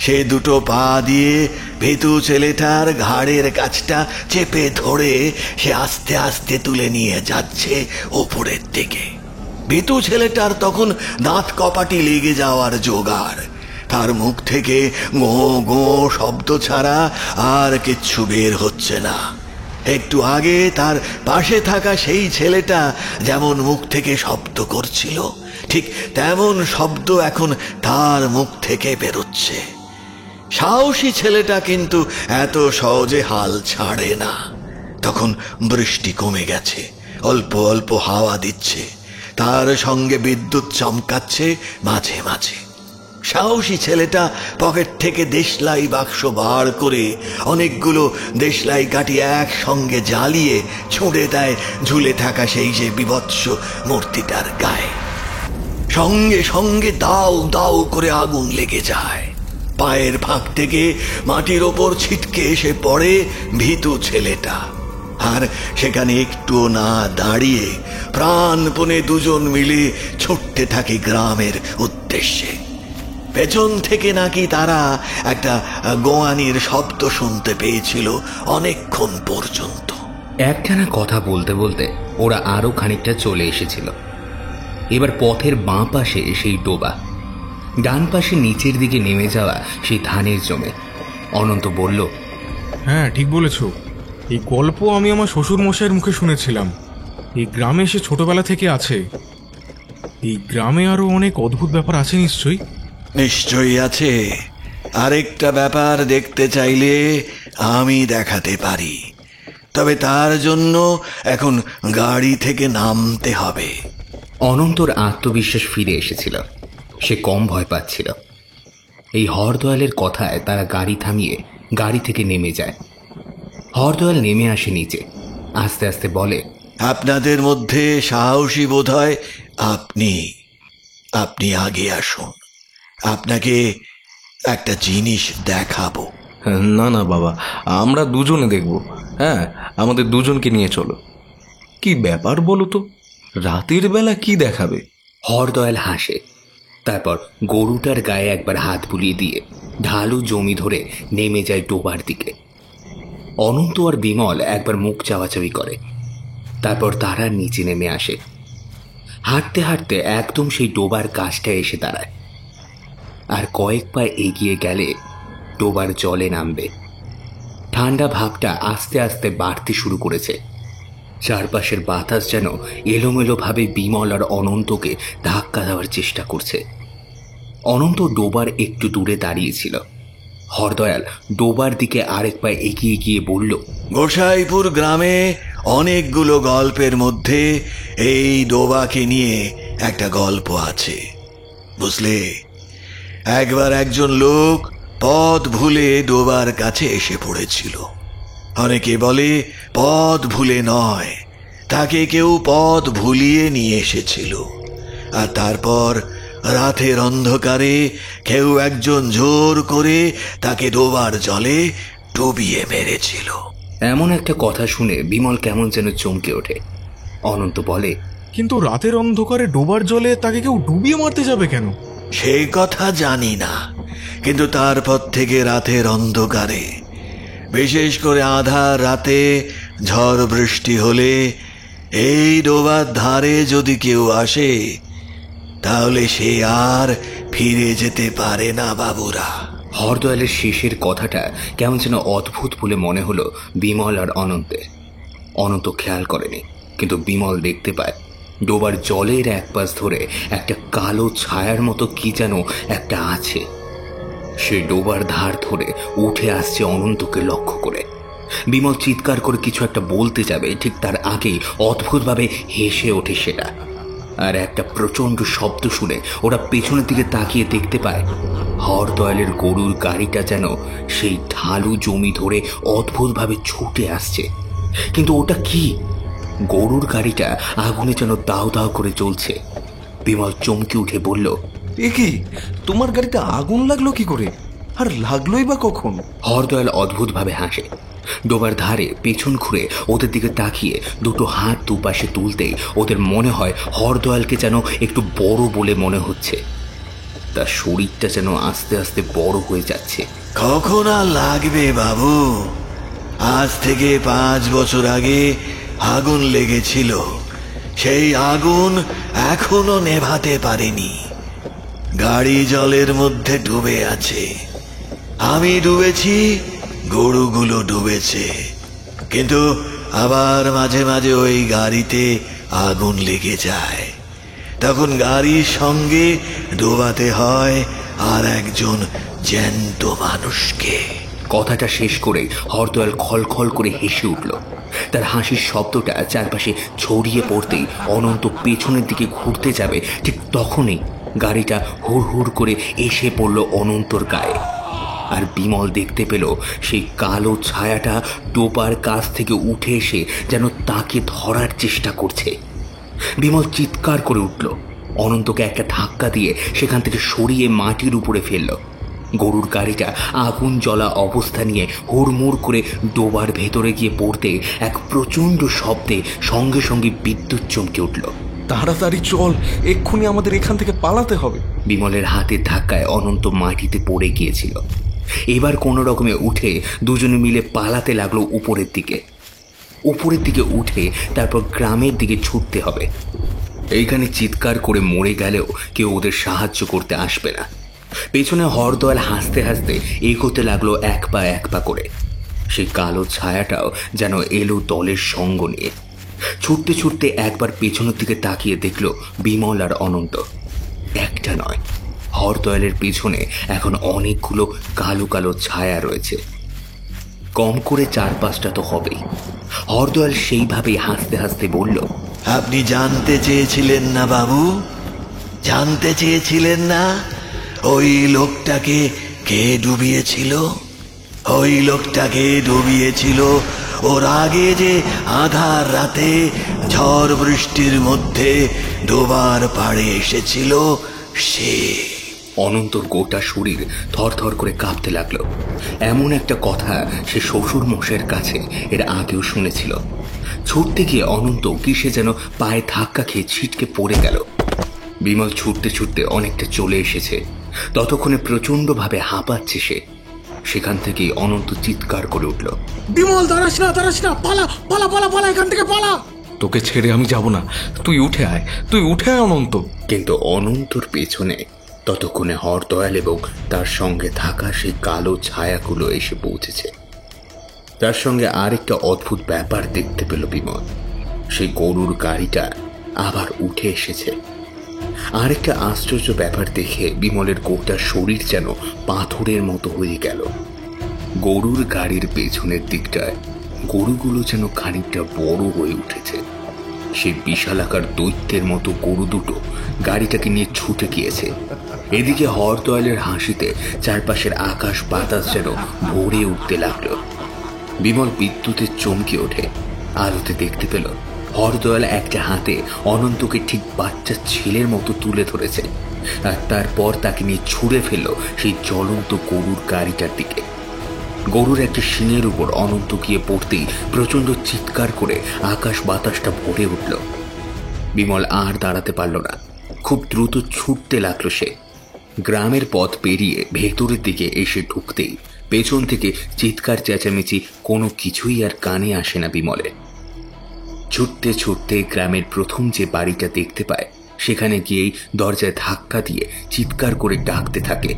সে দুটো পা দিয়ে ভীতু ছেলেটার ঘাড়ের কাছটা চেপে ধরে সে আস্তে আস্তে তুলে নিয়ে যাচ্ছে ওপরের দিকে। ভীতু ছেলেটার তখন দাঁত কপাটি লেগে যাওয়ার জোগাড়। তার মুখ থেকে গো গো শব্দ ছাড়া আর কিচ্ছু বের হচ্ছে না। একটু আগে তার পাশে থাকা সেই ছেলেটা যেমন মুখ থেকে শব্দ করছিল, ঠিক তেমন শব্দ এখন তার মুখ থেকে বেরোচ্ছে। সাহসী ছেলেটা কিন্তু এত সহজে হাল ছাড়ে না। তখন বৃষ্টি কমে গেছে, অল্প অল্প হাওয়া দিচ্ছে, তার সঙ্গে বিদ্যুৎ চমকাচ্ছে মাঝে মাঝে। সাহসী ছেলেটা পকেট থেকে দেশলাই বাক্স বার করে অনেকগুলো দেশলাই কাঠি একসঙ্গে জ্বালিয়ে ছুঁড়ে দেয় ঝুলে থাকা সেই যে বিভৎস মূর্তিটার গায়ে। সঙ্গে সঙ্গে দাউ দাউ করে আগুন লেগে যায়। পায়ের ফাঁক থেকে মাটির ওপর ছিটকে এসে পড়ে ভীতু ছেলেটা। আর সেখানে একটুও না দাঁড়িয়ে প্রাণপণে দুজন মিলে ছুটতে থাকে গ্রামের উদ্দেশ্যে। পেছন থেকে নাকি তারা একটা গোয়ানির শব্দ শুনতে পেয়েছিল অনেকক্ষণ পর্যন্ত। একটানা কথা বলতে বলতে ওরা আরো খানিকটা চলে এসেছিল। এবার পথের বাঁ পাশে সেই ডোবা, ডান পাশে নিচের দিকে নেমে যাওয়া সেই ধানের জমি। অনন্ত বলল, হ্যাঁ ঠিক বলেছ, এই গল্প আমি আমার শ্বশুর মশাইয়ের মুখে শুনেছিলাম। এই গ্রামে সে ছোটবেলা থেকে আছে। এই গ্রামে আরো অনেক অদ্ভুত ব্যাপার আছে নিশ্চয়ই। নিশ্চয়ই আছে। আরেকটা ব্যাপার দেখতে চাইলে আমি দেখাতে পারি, তবে তার জন্য এখন গাড়ি থেকে নামতে হবে। অনন্তর আত্মবিশ্বাস ফিরে এসেছিল। সে কম ভয় পাচ্ছিল। এই হরদয়ালের কথায় তারা গাড়ি থামিয়ে গাড়ি থেকে নেমে যায়। হরদয়াল নেমে আসে নিচে, আস্তে আস্তে বলে, আপনাদের মধ্যে সাহসী বোধ হয় আপনি আগে আসুন, আপনাকে একটা জিনিস দেখাবো। না না বাবা, আমরা দুজনে দেখব। হ্যাঁ, আমাদের দুজনকে নিয়ে চলো। কি ব্যাপার বলো তো, রাতের বেলা কি দেখাবে? হরদয়াল হাসে, তারপর গরুটার গায়ে একবার হাত বুলিয়ে দিয়ে ঢালু জমি ধরে নেমে যায় ডোবার দিকে। অনন্ত আর বিমল একবার মুখ চাওয়াচাওয়ি করে, তারপর তারা নিচে নেমে আসে। হাঁটতে হাঁটতে একদম সেই ডোবার কাছটায় এসে দাঁড়ায়। আর কয়েক পা এগিয়ে গেলে ডোবার জলে নামবে। ঠান্ডা ভাবটা আস্তে আস্তে বাড়তে শুরু করেছে। চারপাশের বাতাস যেন এলোমেলোভাবে বিমল আর অনন্তকে ধাক্কা দেওয়ার চেষ্টা করছে। অনন্ত ডোবার একটু দূরে দাঁড়িয়েছিল। হরদয়াল ডোবার দিকে আরেক পা এগিয়ে গিয়ে বলল, গোসাইপুর গ্রামে অনেকগুলো গল্পের মধ্যে এই ডোবাকে নিয়ে একটা গল্প আছে, বুঝলে? একবার একজন লোক পথ ভুলে ডোবার কাছে এসে পড়েছিল। অনেকে বলে পথ ভুলে নয়, তাকে কেউ পথ ভুলিয়ে নিয়ে এসেছিল। আর তারপর রাতের অন্ধকারে কেউ একজন জোর করে তাকে ডোবার জলে ডুবিয়ে মেরেছিল। এমন একটা কথা শুনে বিমল কেমন যেন চমকে ওঠে। অনন্ত বলে, কিন্তু রাতের অন্ধকারে ডোবার জলে তাকে কেউ ডুবিয়ে মারতে যাবে কেন? সেই কথা জানি না, কিন্তু তারপর থেকে রাতের অন্ধকারে, বিশেষ করে আধার রাতে ঝড় বৃষ্টি হলে এই ডোবার ধারে যদি কেউ আসে, তাহলে সে আর ফিরে যেতে পারে না বাবুরা। হরদয়ালের শেষের কথাটা কেমন যেন অদ্ভুত বলে মনে হলো বিমল আর অনন্তের। অনন্ত খেয়াল করেনি, কিন্তু বিমল দেখতে পায় ডোবার জলের এক পাশ ধরে একটা কালো ছায়ার মতো কি যেন একটা আছে। সে ডোবার ধার ধরে উঠে আসছে অনন্তকে লক্ষ্য করে। বিমল চিৎকার করে কিছু একটা বলতে যাবে, ঠিক তার আগেই অদ্ভুতভাবে হেসে ওঠে সেটা। আর একটা প্রচণ্ড শব্দ শুনে ওরা পেছনের দিকে তাকিয়ে দেখতে পায় হরদয়ালের গরুর গাড়িটা যেন সেই ঢালু জমি ধরে অদ্ভুতভাবে ছুটে আসছে। কিন্তু ওটা কি? গরুর গাড়িটা আগুনে যেন দাউ দাউ করে জ্বলছে। বিমল চমকে উঠে বলল, এ কি, তোমার গাড়িতে আগুন লাগলো কি করে, আর লাগলোই বা কখন? হরদয়াল অদ্ভুতভাবে হাসে। ডোবার ধারে পেছন ঘুরে ওদের দিকে তাকিয়ে দুটো হাত দুপাশে তুলতেই ওদের মনে হয় হরদয়ালকে যেন একটু বড় বলে মনে হচ্ছে। তার শরীরটা যেন আস্তে আস্তে বড় হয়ে যাচ্ছে। কখন আর লাগবে বাবু? আজ থেকে 5 বছর আগে আগুন লেগেছিল, সেই আগুন এখনো নেভাতে পারেনি। গাড়ি জলের মধ্যে ডুবে আছে। আমি ডুবেছি, গরুগুলো ডুবেছে, কিন্তু আবার মাঝে মাঝে ওই গাড়িতে আগুন লেগে যায়। তখন গাড়ির সঙ্গে ডোবাতে হয় আর একজন জ্যান্ত মানুষকে। কথাটা শেষ করে হরদয়াল খলখল করে হেসে উঠল। তার হাসির শব্দটা চারপাশে ছড়িয়ে পড়তেই অনন্ত পেছনের দিকে ঘুরতে যাবে, ঠিক তখনই গাড়িটা হুড় হুড় করে এসে পড়ল অনন্তর গায়ে। আর বিমল দেখতে পেল সেই কালো ছায়াটা ডোবার কাছ থেকে উঠে এসে যেন তাকে ধরার চেষ্টা করছে। বিমল চিৎকার করে উঠল, অনন্তকে একটা ধাক্কা দিয়ে সেখান থেকে সরিয়ে মাটির উপরে ফেলল। গরুর গাড়িটা আগুন জ্বলা অবস্থা নিয়ে হুড়মুড় করে ডোবার ভেতরে গিয়ে পড়তে এক প্রচণ্ড শব্দে সঙ্গে সঙ্গে বিদ্যুৎ চমকে উঠল। তাড়াতাড়ি চল, এক্ষুনি আমাদের এখান থেকে পালাতে হবে। বিমলের হাতের ধাক্কায় অনন্ত মাটিতে পড়ে গিয়েছিল। এবার কোনো রকমে উঠে দুজনে মিলে পালাতে লাগলো উপরের দিকে উঠে তারপর গ্রামের দিকে ছুটতে হবে। এইখানে চিৎকার করে মরে গেলেও কেউ ওদের সাহায্য করতে আসবে না। পেছনে হরদয়াল হাসতে হাসতে এগোতে লাগলো এক পা করে। সেই কালো ছায়াটাও যেন এলো দলের সঙ্গ নিয়ে। ছুটতে ছুটতে একবার পেছনের দিকে তাকিয়ে দেখল বিমল আর অনন্ত। একটা নয়, হরদয়ালের পেছনে এখন অনেকগুলো কালো কালো ছায়া রয়েছে। কম করে 4-5টা তো হবেই। হরদয়াল সেইভাবেই হাসতে হাসতে বলল, আপনি জানতে চেয়েছিলেন না বাবু? জানতে চেয়েছিলেন না ওই লোকটাকে কে ডুবিয়েছিল? ওই লোকটাকে ডুবিয়েছিল ওর আগে যে আধার রাতে ঝড় বৃষ্টির মধ্যে ডোবার পাড়ে এসেছিল সে। অনন্তর গোটা শরীর থরথর করে কাঁপতে লাগলো। এমন একটা কথা সে শ্বশুর মশাইয়ের কাছে এর আগেও শুনেছিল। ছুটতে গিয়ে অনন্ত কিসে যেন পায়ে ধাক্কা খেয়ে ছিটকে পড়ে গেল। বিমল ছুটতে ছুটতে অনেকটা চলে এসেছে। ততক্ষণে প্রচণ্ডভাবে হাঁপাচ্ছে সে। সেখান থেকেই অনন্ত চিৎকার করে উঠল, বিমল দাঁড়াস না, পালা পালা পালা পালা, এখান থেকে পালা। তোকে ছেড়ে আমি যাব না, তুই উঠে আয় অনন্ত। কিন্তু অনন্তর পেছনে ততক্ষণে হরদয়াল এবং তার সঙ্গে থাকা সেই কালো ছায়াগুলো এসে পৌঁছেছে। তার সঙ্গে আরেকটা অদ্ভুত ব্যাপার দেখতে পেল বিমল। সেই গরুর গাড়িটা আবার উঠে এসেছে। আরেকটা আশ্চর্য ব্যাপার দেখে বিমলের গোটা শরীর যেন পাথরের মতো হয়ে গেল। গরুর গাড়ির পেছনের দিকটায় গরুগুলো যেন খানিকটা বড় হয়ে উঠেছে। সেই বিশালাকার দৈত্যের মতো গরু দুটো গাড়িটাকে নিয়ে ছুটে গিয়েছে। এদিকে হরদয়ালের হাসিতে চারপাশের আকাশ বাতাস যেন ভরে উঠতে লাগলো। বিমল বিদ্যুতের চমকে ওঠে। আলোতে দেখতে পেল হরদয়াল একটা হাতে অনন্তকে ঠিক বাচ্চা ছেলের মতো তুলে ধরেছে, আর তারপর তাকে নিয়ে ছুঁড়ে ফেলল সেই জ্বলন্ত গরুর গাড়িটার দিকে। গরুর একটা শিঙের উপর অনন্ত গিয়ে পড়তেই প্রচণ্ড চিৎকার করে আকাশ বাতাসটা ভরে উঠল। বিমল আর দাঁড়াতে পারল না, খুব দ্রুত ছুটতে লাগলো সে। গ্রামের পথ পেরিয়ে ভেতরের দিকে এসে ঢুকতেই পেছন থেকে চিৎকার চেঁচামেচি কোনো কিছুই আর কানে আসে না বিমলে। ছুটতে ছুটতে গ্রামের প্রথম যে বাড়িটা দেখতে পায় সেখানে গিয়েই দরজায় ধাক্কা দিয়ে চিৎকার করে ডাকতে থাকে।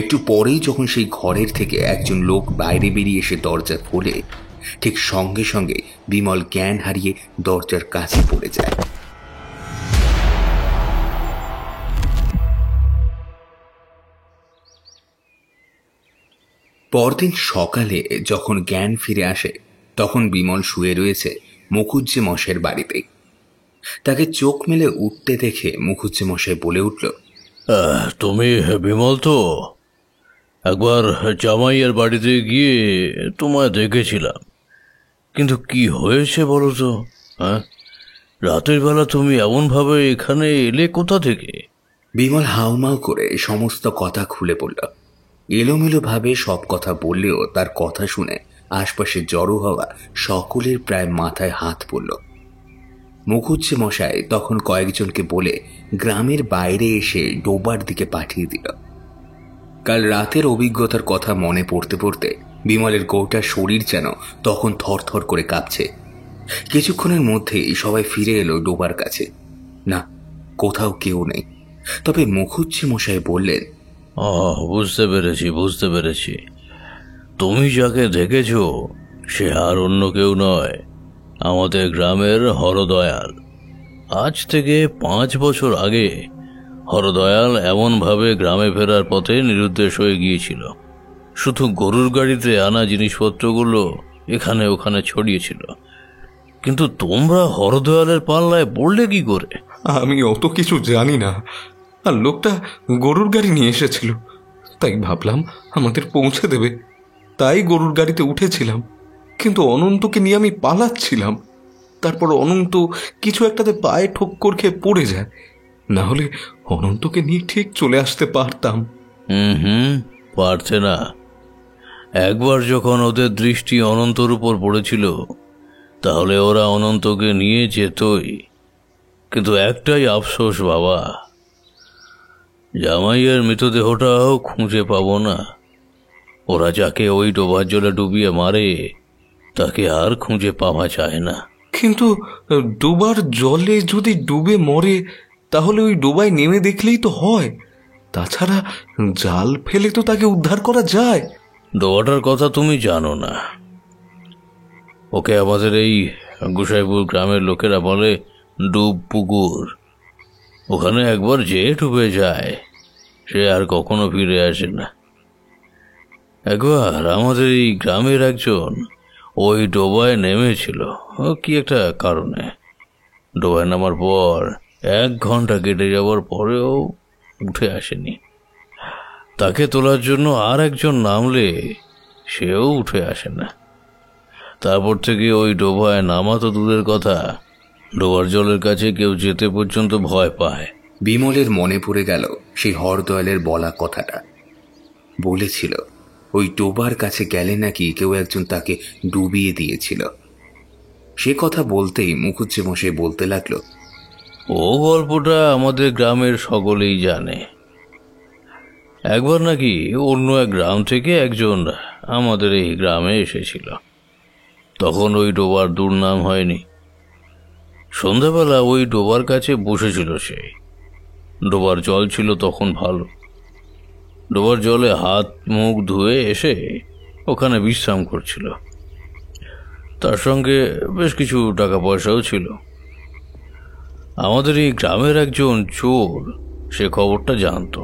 একটু পরেই যখন সেই ঘরের থেকে একজন লোক বাইরে বেরিয়ে এসে দরজা খোলে, ঠিক সঙ্গে সঙ্গে বিমল জ্ঞান হারিয়ে দরজার কাছে পড়ে যায়। পরদিন সকালে যখন জ্ঞান ফিরে আসে তখন বিমল শুয়ে রয়েছে মুখুজ্জে মশাইয়ের বাড়িতে। তাকে চোখ মেলে উঠতে দেখে মুখুজ্জে মশাই বলে উঠল, তুমি বিমল তো? একবার জামাইয়ের বাড়িতে গিয়ে তোমায় দেখেছিলাম, কিন্তু কি হয়েছে বলো তো? হ্যাঁ, রাতের বেলা তুমি এমনভাবে এখানে এলে কোথা থেকে? বিমল হাউমাউ করে সমস্ত কথা খুলে বলল। এলোমেলো ভাবে সব কথা বললেও তার কথা শুনে আশপাশে জড়ো হওয়া সকলের প্রায় মাথায় হাত পড়ল। মুখুজ্জে মশাই তখন কয়েকজনকে বলে গ্রামের বাইরে এসে ডোবার দিকে পাঠিয়ে দিল। কাল রাতের অভিজ্ঞতার কথা মনে পড়তে পড়তে বিমলের গোটা শরীর যেন তখন থরথর করে কাঁপছে। কিছুক্ষণের মধ্যেই সবাই ফিরে এলো ডোবার কাছে। না, কোথাও কেউ নেই। তবে মুখুজ্জি মশাই বললেন, বুঝতে পেরেছি। তুমি যাকে দেখেছ সে আর অন্য কেউ নয়, আমাদের গ্রামের হরদয়াল। আজ থেকে 5 বছর আগে হরদয়াল এমনভাবে গ্রামে ফেরার পথে নিরুদ্দেশ হয়ে গিয়েছিল। শুধু গরুর গাড়িতে আনা জিনিসপত্রগুলো এখানে ওখানে ছড়িয়েছিল। কিন্তু তোমরা হরদয়ালের পাল্লায় পড়লে কি করে? আমি অত কিছু জানি না, আর লোকটা গরুর গাড়ি নিয়ে এসেছিল, তাই ভাবলাম আমাদের পৌঁছে দেবে, তাই গরুর গাড়িতে উঠেছিলাম। কিন্তু অনন্তকে নিয়ে আমি পালাচ্ছিলাম, তারপর অনন্ত কিছু একটাতে পায়ে ঠোক্কর খেয়ে পড়ে যায়, না হলে অনন্তকে নিয়ে ঠিক চলে আসতে পারতাম। পারছে না। একবার যখন ওদের দৃষ্টি অনন্তর উপর পড়েছিল তাহলে ওরা অনন্তকে নিয়ে যেতই। কিন্তু একটাই আফসোস বাবা, জামাইয়ের মৃতদেহটাও খুঁজে পাবো না। ওরা যাকে ওই ডোবার জলে ডুবিয়ে মারে তাকে আর খুঁজে পাওয়া যায় না। কিন্তু ডোবার জলে যদি ডুবে মরে তাহলে ওই ডোবায় নেমে দেখলেই তো হয়। তাছাড়া জাল ফেলে তো তাকে উদ্ধার করা যায়। ডোবাটার কথা তুমি জানো না। ওকে আমাদের এই গোসাইপুর গ্রামের লোকেরা বলে ডুব পুকুর। ওখানে একবার যে ডুবে যায় সে আর কখনো ফিরে আসে না। একবার আমাদের এই গ্রামের একজন ওই ডোবায় নেমেছিল কি একটা কারণে। ডোবায় নামার পর 1 ঘন্টা কেটে যাওয়ার পরেও উঠে আসেনি। তাকে তোলার জন্য আর একজন নামলে সেও উঠে আসে না। তারপর থেকে ওই ডোবায় নামা তো দূরের কথা, ডোবার জলের কাছে কেউ যেতে পর্যন্ত ভয় পায়। বিমলের মনে পড়ে গেল সেই হরদয়ালের বলা কথাটা। বলেছিল ওই ডোবার কাছে গেলে নাকি কেউ একজন তাকে ডুবিয়ে দিয়েছিল। সে কথা বলতেই মুখুজ্জি মশাই বলতে লাগলো, ও গল্পটা আমাদের গ্রামের সকলেই জানে। একবার নাকি অন্য এক গ্রাম থেকে একজন আমাদের এই গ্রামে এসেছিল। তখন ওই ডোবার দুর্নাম হয়নি। সন্ধ্যাবেলা ওই ডোবার কাছে বসেছিল সে। ডোবার জল ছিল তখন ভালো। ডোবার জলে হাত মুখ ধুয়ে এসে ওখানে বিশ্রাম করছিল। তার সঙ্গে বেশ কিছু টাকা পয়সাও ছিল। আমাদের এই গ্রামের একজন চোর সে খবরটা জানতো।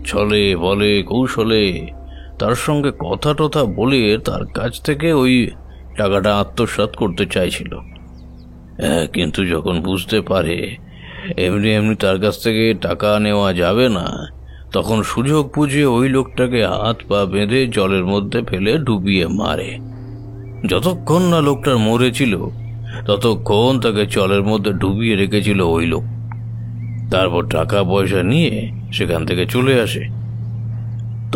ছলে বলে কৌশলে তার সঙ্গে কথা টথা বলে তার কাছ থেকে ওই টাকাটা আত্মসাৎ করতে চাইছিল। কিন্তু যখন বুঝতে পারে এমনি এমনি তার কাছ থেকে টাকা নেওয়া যাবে না, তখন সুযোগ বুঝে ওই লোকটাকে হাত পা বেঁধে জলের মধ্যে ফেলে ডুবিয়ে মারে। যতক্ষণ না লোকটার মরেছিল ততক্ষণ তাকে জলের মধ্যে ডুবিয়ে রেখেছিল ওই লোক। তারপর টাকা পয়সা নিয়ে সেখান থেকে চলে আসে।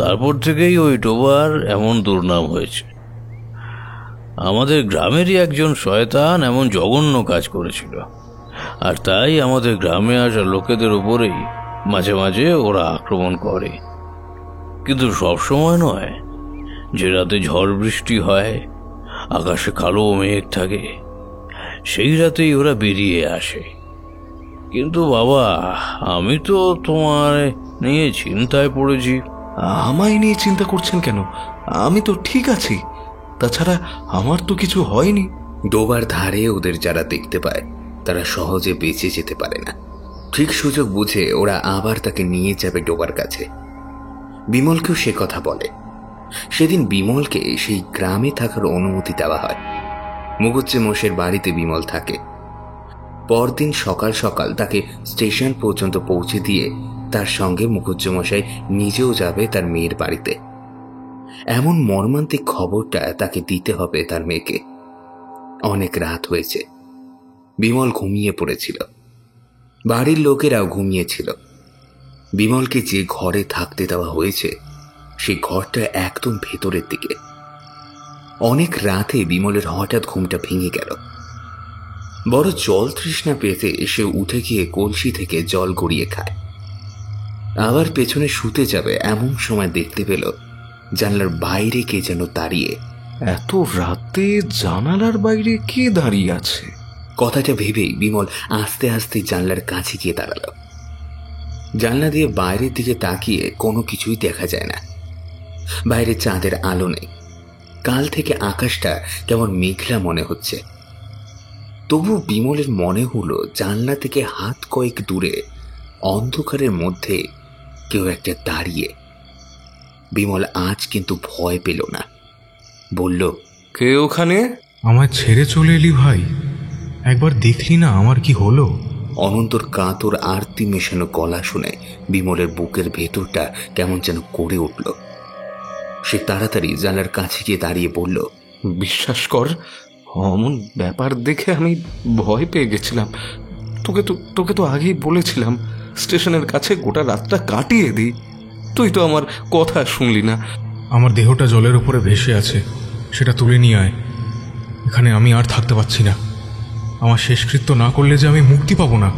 তারপর থেকেই ওই ডোবার এমন দুর্নাম হয়েছে। আমাদের গ্রামেরই একজন শয়তান এমন জঘন্য কাজ করেছিল, আর তাই আমাদের গ্রামে আসা লোকেদের উপরেই মাঝে মাঝে ওরা আক্রমণ করে। কিন্তু সব সময় নয়। যে রাতে ঝড় বৃষ্টি হয়, আকাশে কালো মেঘ থাকে, সেই রাতেই ওরা বেরিয়ে আসে। কিন্তু বাবা, আমি তো তোমার নিয়ে চিন্তায় পড়েছি। আমায় নিয়ে চিন্তা করছেন কেন? আমি তো ঠিক আছি। তাছাড়া আমার তো কিছু হয়নি। ডোবার ধারে ওদের যারা দেখতে পায় তারা সহজে বেঁচে যেতে পারে না। ঠিক সুযোগ বুঝে ওরা আবার তাকে নিয়ে যাবে ডোবার কাছে। বিমলকেও সে কথা বলে। সেদিন বিমলকে সেই গ্রামে থাকার অনুমতি দেওয়া হয়। মুখুজ্জি মশাইয়ের বাড়িতে বিমল থাকে। পরদিন সকাল সকাল তাকে স্টেশন পর্যন্ত পৌঁছে দিয়ে তার সঙ্গে মুখুজ্জি মশাই নিজেও যাবে তার মেয়ের বাড়িতে। এমন মর্মান্তিক খবরটা তাকে দিতে হবে তার মেয়েকে। অনেক রাত হয়েছে। বিমল ঘুমিয়ে পড়েছিল, বাড়ির লোকেরাও ঘুমিয়েছিল। বিমলকে যে ঘরে থাকতে দেওয়া হয়েছে সেই ঘরটা একদম ভেতরের দিকে। অনেক রাতে বিমলের হঠাৎ ঘুমটা ভেঙে গেল। বড় জল তৃষ্ণা পেতে সে উঠে গিয়ে কলসি থেকে জল গড়িয়ে খায়। আবার পেছনে শুতে যাবে এমন সময় দেখতে পেল জানলার বাইরে কে যেন দাঁড়িয়ে এত রাতে জানালার বাইরে কে দাঁড়িয়ে আছে? কথাটা ভেবেই বিমল আস্তে আস্তে জানলার কাছে গিয়ে দাঁড়ালো। জানলা দিয়ে বাইরের দিকে তাকিয়ে কোনো কিছুই দেখা যায় না। বাইরে চাঁদের আলো নেই। কাল থেকে আকাশটা কেমন মেঘলা মনে হচ্ছে। তবু বিমলের মনে হলো জানলা থেকে হাত কয়েক দূরে অন্ধকারের মধ্যে কেউ একটা দাঁড়িয়ে। বিমল আজ কিন্তু ভয় পেল না। বলল, কে ওখানে? আমায় ছেড়ে চলে এলি ভাই? একবার দেখলি না আমার কি হলো? অনন্তর কাতর আরতি মেশানো গলা শুনে বিমলের বুকের ভেতরটা কেমন যেন করে উঠল। সে তাড়াতাড়ি জানলার কাছে গিয়ে দাঁড়িয়ে বলল, বিশ্বাস কর, অমন ব্যাপার দেখে আমি ভয় পেয়ে গেছিলাম। তোকে তো আগেই বলেছিলাম স্টেশনের কাছে গোটা রাতটা কাটিয়ে দিই। তুই তো আমার কথা শুনলি না। আমার দেহটা জলের উপরে ভেসে আছে, সেটা তুলে নিয়ে আয়। এখানে আমি আর থাকতে পারছি না। আমার শেষকৃত্য না করলে যে আমি মুক্তি পাবো না।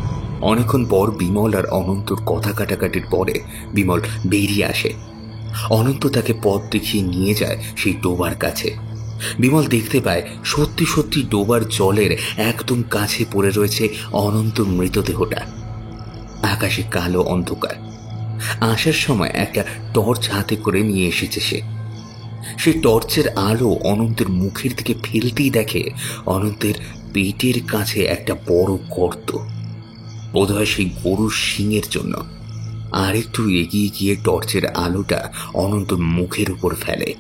অনেকক্ষণ পর বিমল আর অনন্তর কথা কাটাকাটির পরে বিমল বেরিয়ে আসে। অনন্ত তাকে পথ দেখিয়ে নিয়ে যায় সেই ডোবার কাছে। বিমল দেখতে পায় সত্যি সত্যি ডোবার জলের একদম কাছে পড়ে রয়েছে অনন্তর মৃতদেহটা। আকাশে কালো অন্ধকার। আসার সময় একটা টর্চ হাতে করে নিয়ে এসেছে সে। সেই টর্চের আলো অনন্তের মুখের দিকে ফেলতেই দেখে অনন্তের পেটের কাছে একটা বড় গর্ত। বোধহয় সেই গরুর শিংয়ের জন্য। আর একটু এগিয়ে গিয়ে টর্চের আলোটা অনন্তর মুখের উপর ফেলে।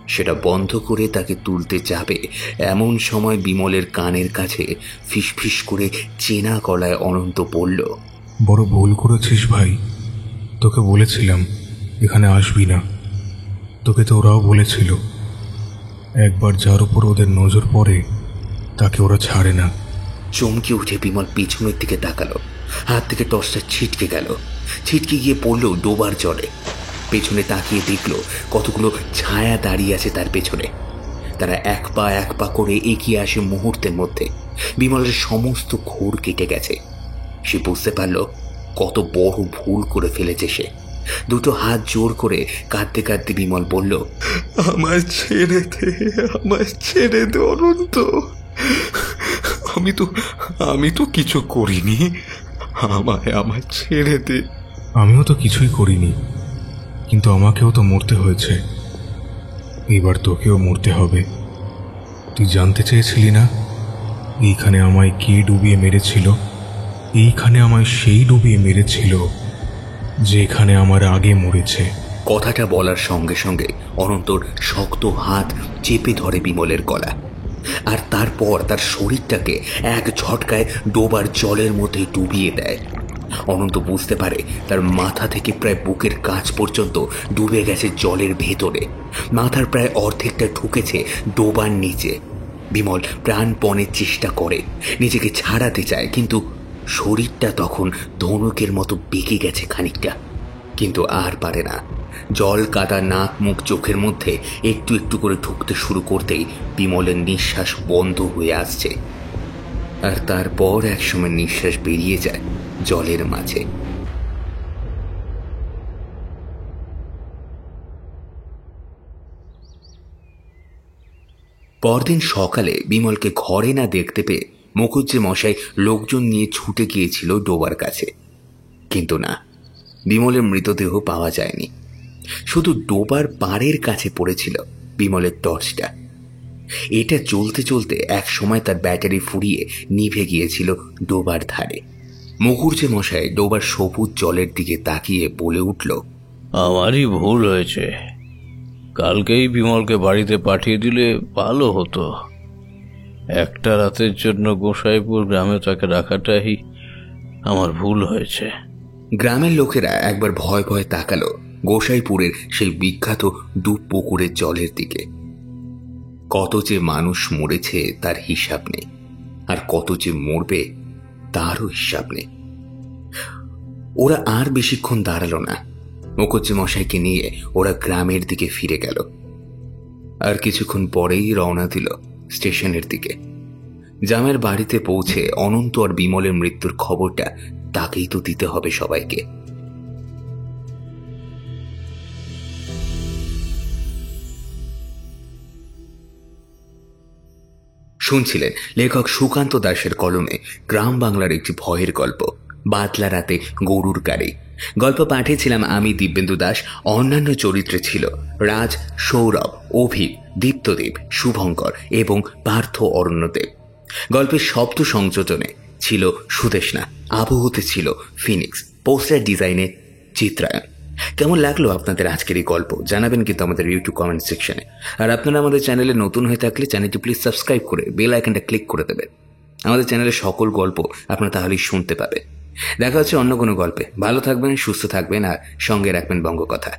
সেটা বন্ধ করে তাকে তুলতে যাবে এমন সময় বিমলের কানের কাছে ফিসফিস করে চেনা গলায় অনন্ত বলল, বড় ভুল করেছিস ভাই। তোকে বলেছিলাম এখানে আসবি না। তোকে তো ওরাও বলেছিল, একবার যার উপর ওদের নজর পড়ে তাকে ওরা ছাড়ে না। চমকে উঠে বিমল পিছনের দিকে তাকালো। হাত থেকে টর্চটা ছিটকে গেল। ছিটকে গিয়ে পড়ল ডোবার জলে। পেছনে তাকিয়ে দেখল কতগুলো ছায়া দাঁড়িয়ে আছে তার পেছনে। তারা এক পা করে এগিয়ে আসে মুহূর্তের মধ্যে। বিমলের সমস্ত ঘোর কেটে গেছে। সে বুঝতে পারল কত বড় ভুল করে ফেলেছে সে। দুটো হাত জোর করে কাঁদতে কাঁদতে বিমল বলল, আমায় ছেড়ে দে অনন্ত। আমি তো কিছু করিনি। আমায় ছেড়ে দে। আমিও তো কিছুই করিনি, কিন্তু আমাকেও তো মরতে হয়েছে। এবার তোকেও মরতে হবে। তুই জানতে চেয়েছিলি না এইখানে আমায় কে ডুবিয়ে মেরেছিল? এইখানে আমায় সেই ডুবিয়ে মেরেছিল যেখানে আমার আগে মরেছে। কথাটা বলার সঙ্গে সঙ্গে অনন্তর শক্ত হাত চেপে ধরে বিমলের গলা। আর তারপর তার শরীরটাকে এক ঝটকায় ডোবার জলের মধ্যে ডুবিয়ে দেয়। অনন্ত বুঝতে পারে তার মাথা থেকে প্রায় বুকের কাছ পর্যন্ত ডুবে গেছে জলের ভেতরে। মাথার প্রায় অর্ধেকটা ঢুকেছে ডোবার নিচে। বিমল প্রাণপণের চেষ্টা করে, নিজেকে ছাড়াতে চায়, কিন্তু শরীরটা তখন ধনুকের মতো বেঁকে গেছে খানিকটা। কিন্তু আর পারে না। জল কাদা নাক মুখ চোখের মধ্যে একটু একটু করে ঢুকতে শুরু করতেই বিমলের নিঃশ্বাস বন্ধ হয়ে আসছে। আর তারপর একসময় নিঃশ্বাস বেরিয়ে যায় জলের মাঝে। পরদিন সকালে বিমলকে ঘরে না দেখতে পেয়ে মুখুজ্জে মশাই লোকজন নিয়ে ছুটে গিয়েছিল ডোবার কাছে। কিন্তু না, বিমলের মৃতদেহ পাওয়া যায়নি। শুধু ডোবার পাড়ের কাছে পড়েছিল বিমলের টর্চটা। এটা চলতে চলতে এক সময় তার ব্যাটারি ফুরিয়ে নিভে গিয়েছিল ডোবার ধারে। মুখুজ্জে মশাই ডোবার সবুজ জলের দিকে তাকিয়ে বলে উঠল, আমারই ভুল হয়েছে। কালকেই বিমলকে বাড়িতে পাঠিয়ে দিলে ভালো হতো। একটা রাতের জন্য গোসাইপুর গ্রামে তাকে রাখাটাই আমার ভুল হয়েছে। গ্রামের লোকেরা একবার ভয় ভয় তাকালো গোসাইপুরের সেই বিখ্যাত ডুব পুকুরের জলের দিকে। কত যে মানুষ মরেছে তার হিসাব নেই, আর কত যে মরবে তারও হিসাব নেই। ওরা আর বেশিক্ষণ দাঁড়ালো না। মুখুজ্জে মশাইকে নিয়ে ওরা গ্রামের দিকে ফিরে গেল। আর কিছুক্ষণ পরেই রওনা দিল স্টেশনের দিকে। জামের বাড়িতে পৌঁছে অনন্ত আর বিমলের মৃত্যুর খবরটা তাকেই তো দিতে হবে সবাইকে। শুনছিলেন লেখক সুকান্ত দাশের কলমে গ্রাম বাংলার একটি ভয়ের গল্প, বাদলা রাতে গরুর গাড়ি। গল্প পাঠিয়েছিলাম আমি, দিব্যেন্দু দাস। অন্যান্য চরিত্রে ছিল রাজ, সৌরভ, অভিক, দীপ্তদেব, শুভঙ্কর এবং পার্থ অরণ্যদেব। গল্পের শব্দ সংযোজনে ছিল সুদেশনা, আবহতে ছিল ফিনিক্স, পোস্টার ডিজাইনে চিত্রায়ন। কেমন লাগলো আপনাদের আজকের এই গল্প জানাবেন কিন্তু আমাদের ইউটিউব কমেন্ট সেকশনে। আর আপনারা আমাদের চ্যানেলে নতুন হয়ে থাকলে চ্যানেলটি প্লিজ সাবস্ক্রাইব করে বেল আইকনটা ক্লিক করে দেবেন। আমাদের চ্যানেলের সকল গল্প আপনারা তাহলেই শুনতে পাবেন। দেখা হচ্ছে অন্য কোনো গল্পে। ভালো থাকবেন, সুস্থ থাকবেন আর সঙ্গে রাখবেন বঙ্গকথা।